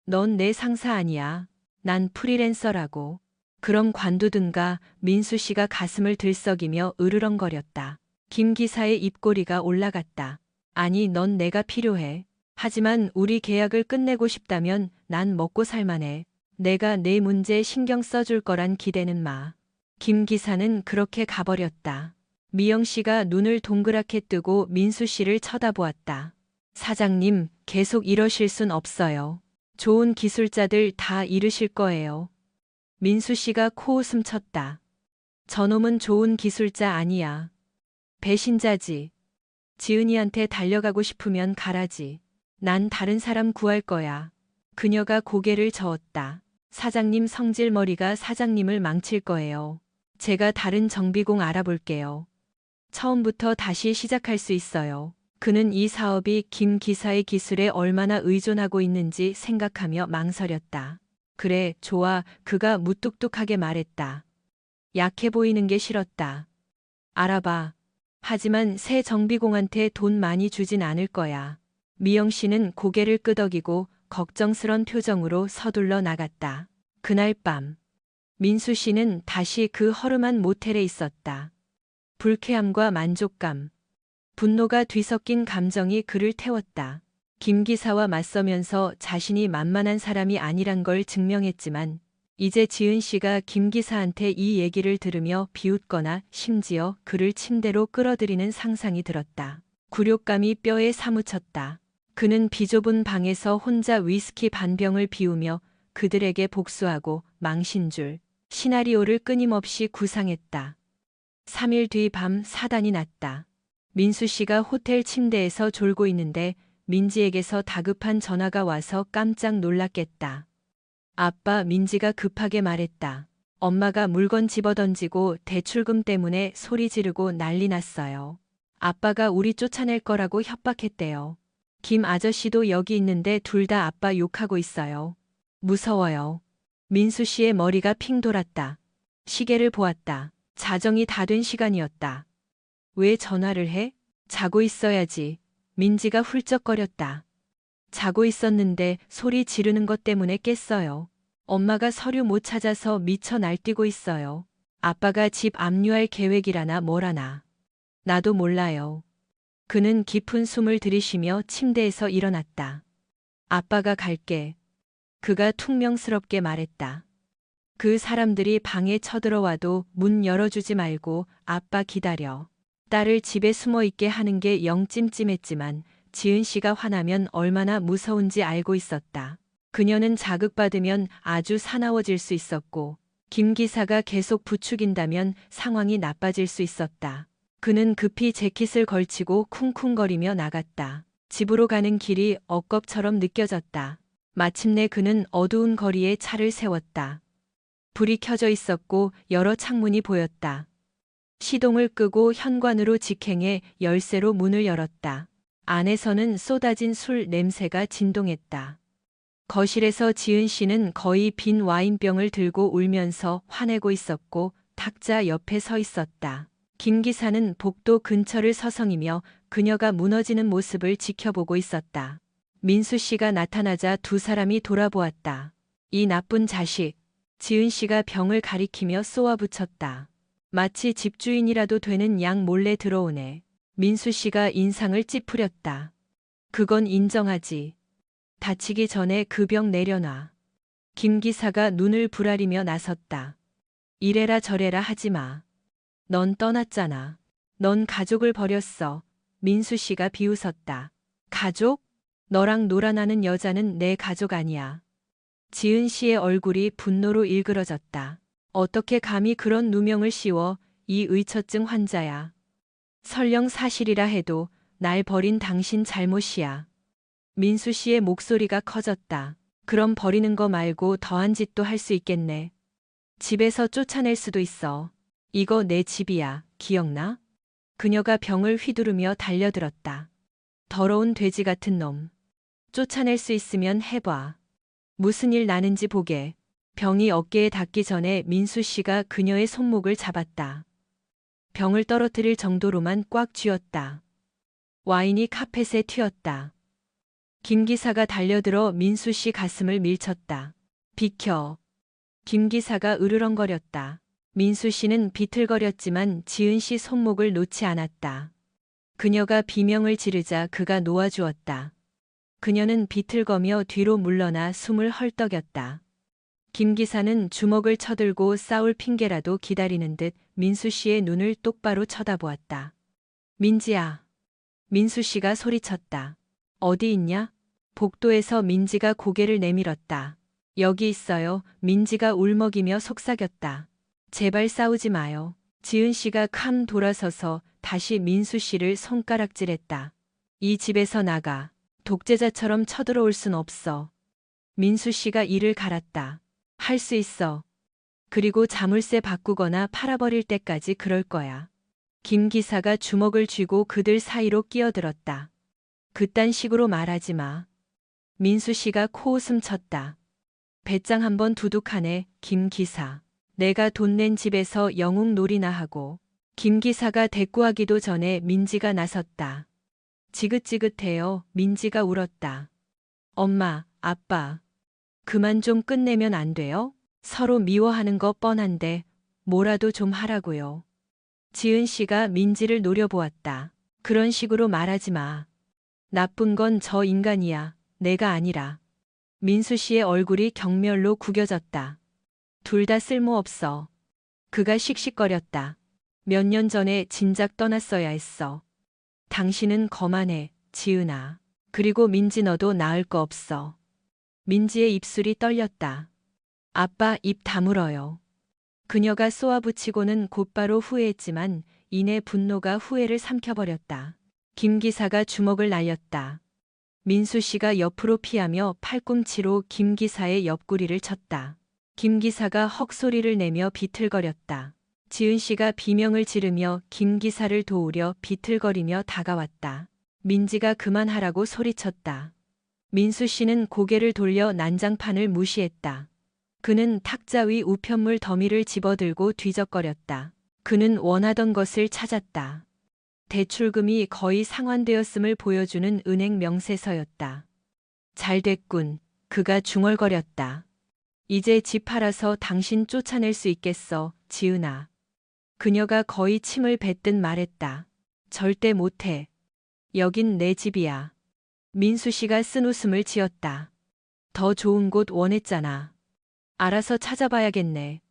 넌 내 상사 아니야. 난 프리랜서라고. 그럼 관두든가. 민수 씨가 가슴을 들썩이며 으르렁거렸다. 김 기사의 입꼬리가 올라갔다. 아니, 넌 내가 필요해. 하지만 우리 계약을 끝내고 싶다면 난 먹고 살만해. 내가 내 문제에 신경 써줄 거란 기대는 마. 김 기사는 그렇게 가버렸다. 미영 씨가 눈을 동그랗게 뜨고 민수 씨를 쳐다보았다. 사장님, 계속 이러실 순 없어요. 좋은 기술자들 다 잃으실 거예요. 민수 씨가 코웃음 쳤다. 저놈은 좋은 기술자 아니야. 배신자지. 지은이한테 달려가고 싶으면 가라지. 난 다른 사람 구할 거야. 그녀가 고개를 저었다. 사장님 성질머리가 사장님을 망칠 거예요. 제가 다른 정비공 알아볼게요. 처음부터 다시 시작할 수 있어요. 그는 이 사업이 김 기사의 기술에 얼마나 의존하고 있는지 생각하며 망설였다. 그래, 좋아. 그가 무뚝뚝하게 말했다. 약해 보이는 게 싫었다. 알아봐. 하지만 새 정비공한테 돈 많이 주진 않을 거야. 미영 씨는 고개를 끄덕이고 걱정스런 표정으로 서둘러 나갔다. 그날 밤, 민수 씨는 다시 그 허름한 모텔에 있었다. 불쾌함과 만족감, 분노가 뒤섞인 감정이 그를 태웠다. 김 기사와 맞서면서 자신이 만만한 사람이 아니란 걸 증명했지만 이제 지은 씨가 김 기사한테 이 얘기를 들으며 비웃거나 심지어 그를 침대로 끌어들이는 상상이 들었다. 굴욕감이 뼈에 사무쳤다. 그는 비좁은 방에서 혼자 위스키 반병을 비우며 그들에게 복수하고 망신줄 시나리오를 끊임없이 구상했다. 3일 뒤 밤 사단이 났다. 민수 씨가 호텔 침대에서 졸고 있는데 민지에게서 다급한 전화가 와서 깜짝 놀랐겠다. 아빠, 민지가 급하게 말했다. 엄마가 물건 집어던지고 대출금 때문에 소리 지르고 난리 났어요. 아빠가 우리 쫓아낼 거라고 협박했대요. 김 아저씨도 여기 있는데 둘 다 아빠 욕하고 있어요. 무서워요. 민수 씨의 머리가 핑 돌았다. 시계를 보았다. 자정이 다 된 시간이었다. 왜 전화를 해? 자고 있어야지. 민지가 훌쩍거렸다. 자고 있었는데 소리 지르는 것 때문에 깼어요. 엄마가 서류 못 찾아서 미쳐 날뛰고 있어요. 아빠가 집 압류할 계획이라나 뭐라나. 나도 몰라요. 그는 깊은 숨을 들이쉬며 침대에서 일어났다. 아빠가 갈게. 그가 퉁명스럽게 말했다. 그 사람들이 방에 쳐들어와도 문 열어주지 말고 아빠 기다려. 딸을 집에 숨어 있게 하는 게 영 찜찜했지만 지은 씨가 화나면 얼마나 무서운지 알고 있었다. 그녀는 자극받으면 아주 사나워질 수 있었고 김 기사가 계속 부추긴다면 상황이 나빠질 수 있었다. 그는 급히 재킷을 걸치고 쿵쿵거리며 나갔다. 집으로 가는 길이 억겁처럼 느껴졌다. 마침내 그는 어두운 거리에 차를 세웠다. 불이 켜져 있었고 여러 창문이 보였다. 시동을 끄고 현관으로 직행해 열쇠로 문을 열었다. 안에서는 쏟아진 술 냄새가 진동했다. 거실에서 지은 씨는 거의 빈 와인병을 들고 울면서 화내고 있었고 탁자 옆에 서 있었다. 김 기사는 복도 근처를 서성이며 그녀가 무너지는 모습을 지켜보고 있었다. 민수 씨가 나타나자 두 사람이 돌아보았다. 이 나쁜 자식. 지은 씨가 병을 가리키며 쏘아붙였다. 마치 집주인이라도 되는 양 몰래 들어오네. 민수 씨가 인상을 찌푸렸다. 그건 인정하지. 다치기 전에 그 병 내려놔. 김 기사가 눈을 부라리며 나섰다. 이래라 저래라 하지 마. 넌 떠났잖아. 넌 가족을 버렸어. 민수 씨가 비웃었다. 가족? 너랑 놀아나는 여자는 내 가족 아니야. 지은 씨의 얼굴이 분노로 일그러졌다. 어떻게 감히 그런 누명을 씌워. 이 의처증 환자야. 설령 사실이라 해도 날 버린 당신 잘못이야. 민수 씨의 목소리가 커졌다. 그럼 버리는 거 말고 더한 짓도 할 수 있겠네. 집에서 쫓아낼 수도 있어. 이거 내 집이야. 기억나? 그녀가 병을 휘두르며 달려들었다. 더러운 돼지 같은 놈. 쫓아낼 수 있으면 해봐. 무슨 일 나는지 보게. 병이 어깨에 닿기 전에 민수 씨가 그녀의 손목을 잡았다. 병을 떨어뜨릴 정도로만 꽉 쥐었다. 와인이 카펫에 튀었다. 김 기사가 달려들어 민수 씨 가슴을 밀쳤다. 비켜. 김 기사가 으르렁거렸다. 민수 씨는 비틀거렸지만 지은 씨 손목을 놓지 않았다. 그녀가 비명을 지르자 그가 놓아주었다. 그녀는 비틀거며 뒤로 물러나 숨을 헐떡였다. 김 기사는 주먹을 쳐들고 싸울 핑계라도 기다리는 듯 민수 씨의 눈을 똑바로 쳐다보았다. 민지야. 민수 씨가 소리쳤다. 어디 있냐? 복도에서 민지가 고개를 내밀었다. 여기 있어요. 민지가 울먹이며 속삭였다. 제발 싸우지 마요. 지은 씨가 캄 돌아서서 다시 민수 씨를 손가락질했다. 이 집에서 나가. 독재자처럼 쳐들어올 순 없어. 민수 씨가 이를 갈았다. 할 수 있어. 그리고 자물쇠 바꾸거나 팔아버릴 때까지 그럴 거야. 김 기사가 주먹을 쥐고 그들 사이로 끼어들었다. 그딴 식으로 말하지 마. 민수 씨가 코웃음 쳤다. 배짱 한번 두둑하네, 김 기사. 내가 돈 낸 집에서 영웅놀이나 하고. 김 기사가 대꾸하기도 전에 민지가 나섰다. 지긋지긋해요. 민지가 울었다. 엄마, 아빠. 그만 좀 끝내면 안 돼요? 서로 미워하는 거 뻔한데 뭐라도 좀 하라고요. 지은 씨가 민지를 노려보았다. 그런 식으로 말하지 마. 나쁜 건 저 인간이야. 내가 아니라. 민수 씨의 얼굴이 경멸로 구겨졌다. 둘 다 쓸모없어. 그가 씩씩거렸다. 몇 년 전에 진작 떠났어야 했어. 당신은 거만해, 지은아. 그리고 민지 너도 나을 거 없어. 민지의 입술이 떨렸다. 아빠 입 다물어요. 그녀가 쏘아붙이고는 곧바로 후회했지만 이내 분노가 후회를 삼켜버렸다. 김 기사가 주먹을 날렸다. 민수 씨가 옆으로 피하며 팔꿈치로 김 기사의 옆구리를 쳤다. 김 기사가 헉소리를 내며 비틀거렸다. 지은 씨가 비명을 지르며 김 기사를 도우려 비틀거리며 다가왔다. 민지가 그만하라고 소리쳤다. 민수 씨는 고개를 돌려 난장판을 무시했다. 그는 탁자 위 우편물 더미를 집어들고 뒤적거렸다. 그는 원하던 것을 찾았다. 대출금이 거의 상환되었음을 보여주는 은행 명세서였다. 잘 됐군. 그가 중얼거렸다. 이제 집 팔아서 당신 쫓아낼 수 있겠어, 지은아. 그녀가 거의 침을 뱉듯 말했다. 절대 못해. 여긴 내 집이야. 민수 씨가 쓴 웃음을 지었다. 더 좋은 곳 원했잖아. 알아서 찾아봐야겠네.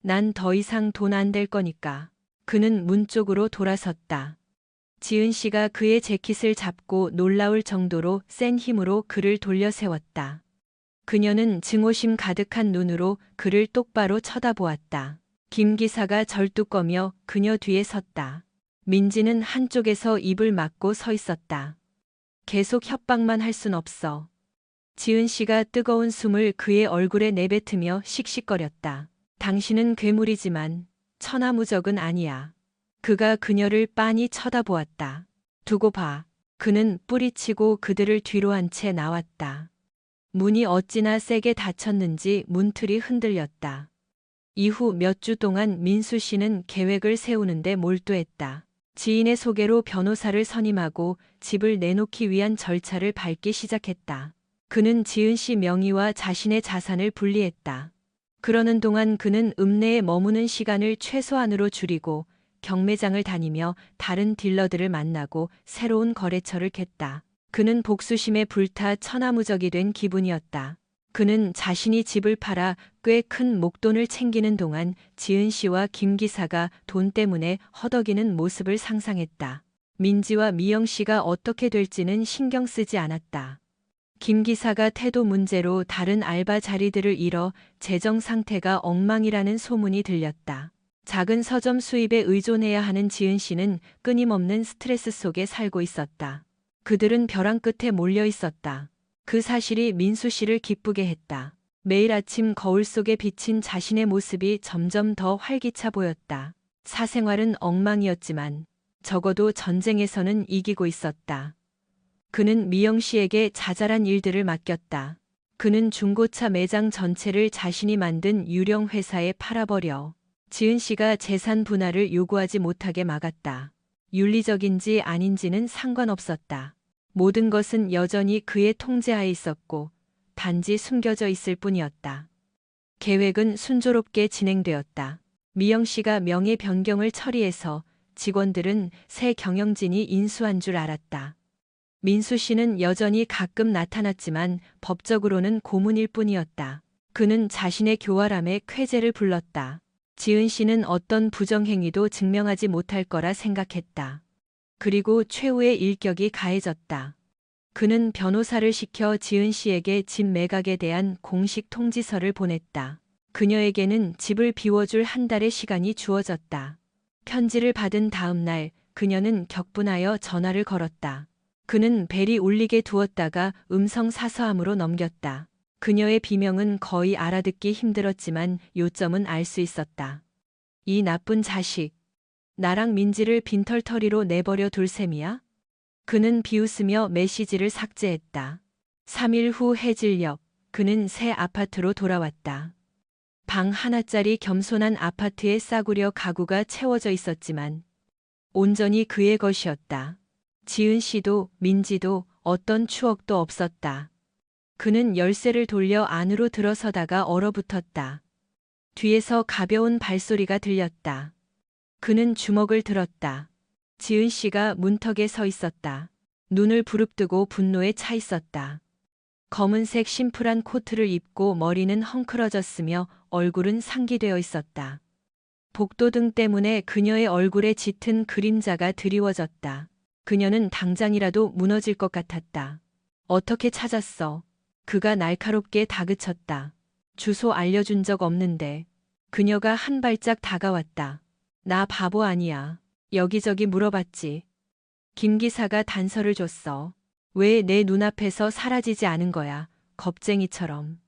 난 더 이상 돈 안 될 거니까. 그는 문 쪽으로 돌아섰다. 지은 씨가 그의 재킷을 잡고 놀라울 정도로 센 힘으로 그를 돌려 세웠다. 그녀는 증오심 가득한 눈으로 그를 똑바로 쳐다보았다. 김 기사가 절뚝거며 그녀 뒤에 섰다. 민지는 한쪽에서 입을 막고 서 있었다. 계속 협박만 할 순 없어. 지은 씨가 뜨거운 숨을 그의 얼굴에 내뱉으며 씩씩거렸다. 당신은 괴물이지만 천하무적은 아니야. 그가 그녀를 빤히 쳐다보았다. 두고 봐. 그는 뿌리치고 그들을 뒤로 한 채 나왔다. 문이 어찌나 세게 닫혔는지 문틀이 흔들렸다. 이후 몇 주 동안 민수 씨는 계획을 세우는데 몰두했다. 지인의 소개로 변호사를 선임하고 집을 내놓기 위한 절차를 밟기 시작했다. 그는 지은 씨 명의와 자신의 자산을 분리했다. 그러는 동안 그는 읍내에 머무는 시간을 최소한으로 줄이고 경매장을 다니며 다른 딜러들을 만나고 새로운 거래처를 캤다. 그는 복수심에 불타 천하무적이 된 기분이었다. 그는 자신이 집을 팔아 꽤 큰 목돈을 챙기는 동안 지은 씨와 김 기사가 돈 때문에 허덕이는 모습을 상상했다. 민지와 미영 씨가 어떻게 될지는 신경 쓰지 않았다. 김 기사가 태도 문제로 다른 알바 자리들을 잃어 재정 상태가 엉망이라는 소문이 들렸다. 작은 서점 수입에 의존해야 하는 지은 씨는 끊임없는 스트레스 속에 살고 있었다. 그들은 벼랑 끝에 몰려 있었다. 그 사실이 민수 씨를 기쁘게 했다. 매일 아침 거울 속에 비친 자신의 모습이 점점 더 활기차 보였다. 사생활은 엉망이었지만 적어도 전쟁에서는 이기고 있었다. 그는 미영 씨에게 자잘한 일들을 맡겼다. 그는 중고차 매장 전체를 자신이 만든 유령 회사에 팔아버려 지은 씨가 재산 분할을 요구하지 못하게 막았다. 윤리적인지 아닌지는 상관없었다. 모든 것은 여전히 그의 통제하에 있었고 단지 숨겨져 있을 뿐이었다. 계획은 순조롭게 진행되었다. 미영 씨가 명예 변경을 처리해서 직원들은 새 경영진이 인수한 줄 알았다. 민수 씨는 여전히 가끔 나타났지만 법적으로는 고문일 뿐이었다. 그는 자신의 교활함에 쾌재를 불렀다. 지은 씨는 어떤 부정행위도 증명하지 못할 거라 생각했다. 그리고 최후의 일격이 가해졌다. 그는 변호사를 시켜 지은 씨에게 집 매각에 대한 공식 통지서를 보냈다. 그녀에게는 집을 비워줄 한 달의 시간이 주어졌다. 편지를 받은 다음 날 그녀는 격분하여 전화를 걸었다. 그는 벨이 울리게 두었다가 음성 사서함으로 넘겼다. 그녀의 비명은 거의 알아듣기 힘들었지만 요점은 알 수 있었다. 이 나쁜 자식. 나랑 민지를 빈털터리로 내버려 둘 셈이야? 그는 비웃으며 메시지를 삭제했다. 3일 후 해질녘 그는 새 아파트로 돌아왔다. 방 하나짜리 겸손한 아파트에 싸구려 가구가 채워져 있었지만 온전히 그의 것이었다. 지은 씨도 민지도 어떤 추억도 없었다. 그는 열쇠를 돌려 안으로 들어서다가 얼어붙었다. 뒤에서 가벼운 발소리가 들렸다. 그는 주먹을 들었다. 지은 씨가 문턱에 서 있었다. 눈을 부릅뜨고 분노에 차 있었다. 검은색 심플한 코트를 입고 머리는 헝클어졌으며 얼굴은 상기되어 있었다. 복도등 때문에 그녀의 얼굴에 짙은 그림자가 드리워졌다. 그녀는 당장이라도 무너질 것 같았다. 어떻게 찾았어? 그가 날카롭게 다그쳤다. 주소 알려준 적 없는데. 그녀가 한 발짝 다가왔다. 나 바보 아니야. 여기저기 물어봤지. 김 기사가 단서를 줬어. 왜 내 눈앞에서 사라지지 않은 거야? 겁쟁이처럼.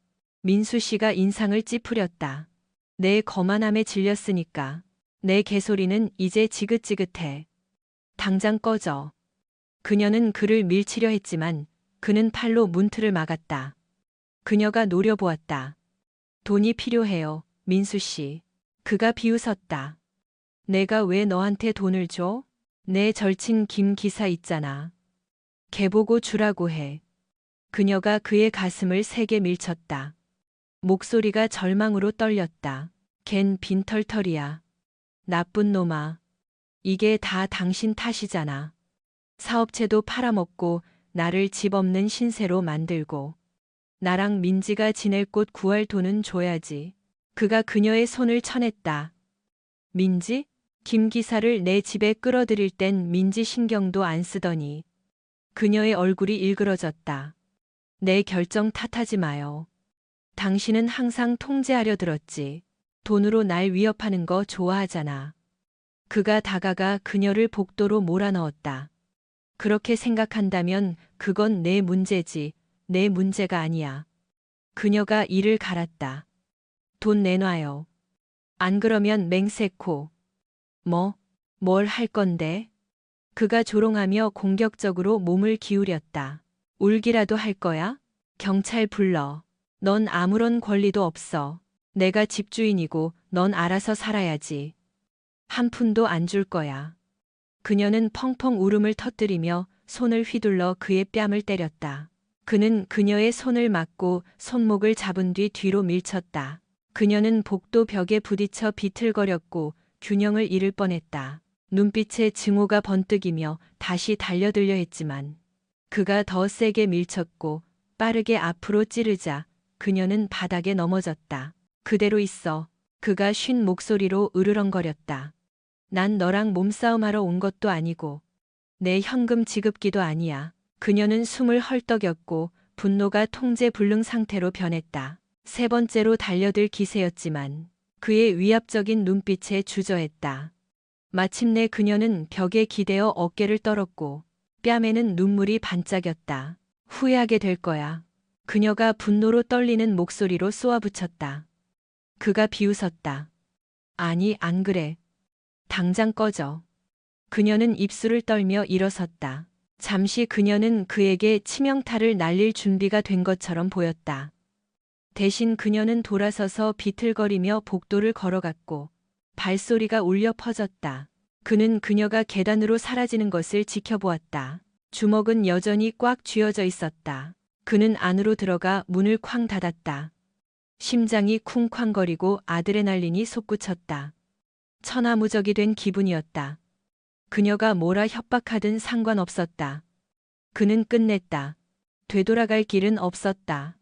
민수 씨가 인상을 찌푸렸다. 내 거만함에 질렸으니까. 내 개소리는 이제 지긋지긋해. 당장 꺼져. 그녀는 그를 밀치려 했지만 그는 팔로 문틀을 막았다. 그녀가 노려보았다. 돈이 필요해요, 민수 씨. 그가 비웃었다. 내가 왜 너한테 돈을 줘? 내 절친 김 기사 있잖아. 걔 보고 주라고 해. 그녀가 그의 가슴을 세게 밀쳤다. 목소리가 절망으로 떨렸다. 걘 빈털털이야. 나쁜 놈아. 이게 다 당신 탓이잖아. 사업체도 팔아먹고 나를 집 없는 신세로 만들고. 나랑 민지가 지낼 곳 구할 돈은 줘야지. 그가 그녀의 손을 쳐냈다. 민지? 김 기사를 내 집에 끌어들일 땐 민지 신경도 안 쓰더니. 그녀의 얼굴이 일그러졌다. 내 결정 탓하지 마요. 당신은 항상 통제하려 들었지. 돈으로 날 위협하는 거 좋아하잖아. 그가 다가가 그녀를 복도로 몰아넣었다. 그렇게 생각한다면 그건 내 문제지, 내 문제가 아니야. 그녀가 이를 갈았다. 돈 내놔요. 안 그러면 맹세코. 뭘 할 건데? 그가 조롱하며 공격적으로 몸을 기울였다. 울기라도 할 거야? 경찰 불러. 넌 아무런 권리도 없어. 내가 집주인이고 넌 알아서 살아야지. 한 푼도 안 줄 거야. 그녀는 펑펑 울음을 터뜨리며 손을 휘둘러 그의 뺨을 때렸다. 그는 그녀의 손을 막고 손목을 잡은 뒤 뒤로 밀쳤다. 그녀는 복도 벽에 부딪혀 비틀거렸고 균형을 잃을 뻔했다. 눈빛에 증오가 번뜩이며 다시 달려들려 했지만 그가 더 세게 밀쳤고 빠르게 앞으로 찌르자 그녀는 바닥에 넘어졌다. 그대로 있어. 그가 쉰 목소리로 으르렁거렸다. 난 너랑 몸싸움하러 온 것도 아니고 내 현금 지급기도 아니야. 그녀는 숨을 헐떡였고 분노가 통제 불능 상태로 변했다. 세 번째로 달려들 기세였지만 그의 위압적인 눈빛에 주저했다. 마침내 그녀는 벽에 기대어 어깨를 떨었고 뺨에는 눈물이 반짝였다. 후회하게 될 거야. 그녀가 분노로 떨리는 목소리로 쏘아붙였다. 그가 비웃었다. 아니, 안 그래. 당장 꺼져. 그녀는 입술을 떨며 일어섰다. 잠시 그녀는 그에게 치명타를 날릴 준비가 된 것처럼 보였다. 대신 그녀는 돌아서서 비틀거리며 복도를 걸어갔고 발소리가 울려 퍼졌다. 그는 그녀가 계단으로 사라지는 것을 지켜보았다. 주먹은 여전히 꽉 쥐어져 있었다. 그는 안으로 들어가 문을 쾅 닫았다. 심장이 쿵쾅거리고 아드레날린이 솟구쳤다. 천하무적이 된 기분이었다. 그녀가 뭐라 협박하든 상관없었다. 그는 끝냈다. 되돌아갈 길은 없었다.